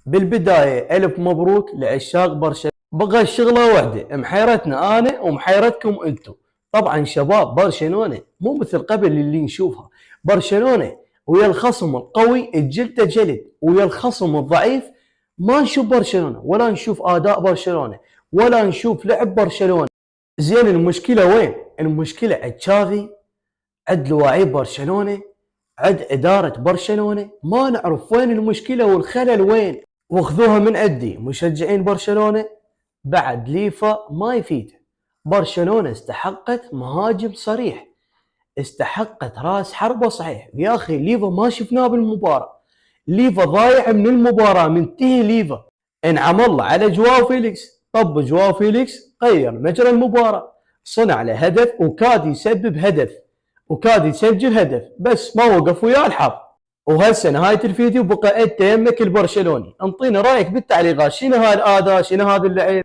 بالبداية ألف مبروك لعشاق برشلونة. بقى الشغلة وحدة، محيرتنا أنا ومحيرتكم أنتم. طبعا شباب، برشلونة مو مثل قبل اللي نشوفها. برشلونة ويا الخصم القوي الجلد جلد، ويا الخصم الضعيف ما نشوف برشلونة، ولا نشوف أداء برشلونة، ولا نشوف لعب برشلونة. زين، المشكلة وين؟ المشكلة عند تشافي، عند لواعيب برشلونة، عند إدارة برشلونة. ما نعرف وين المشكلة والخلل وين. واخذوها من عندي مشجعين برشلونة، بعد ليفا ما يفيد. برشلونة استحقت مهاجم صريح، استحقت راس حربة صحيح. يا أخي ليفا ما شفناه بالمباراة، ليفا ضايع من المباراة، منتهي ليفا. انعم الله على جواو فيليكس، طب جواو فيليكس غير مجرى المباراة، صنع له هدف وكاد يسبب هدف وكاد يسجل هدف، بس ما وقف وياه الحظ. وهسه نهاية الفيديو بقى انت يمك البرشلوني، انطينا رايك بالتعليقات، شنو هالاداء، شنو هذا اللعب.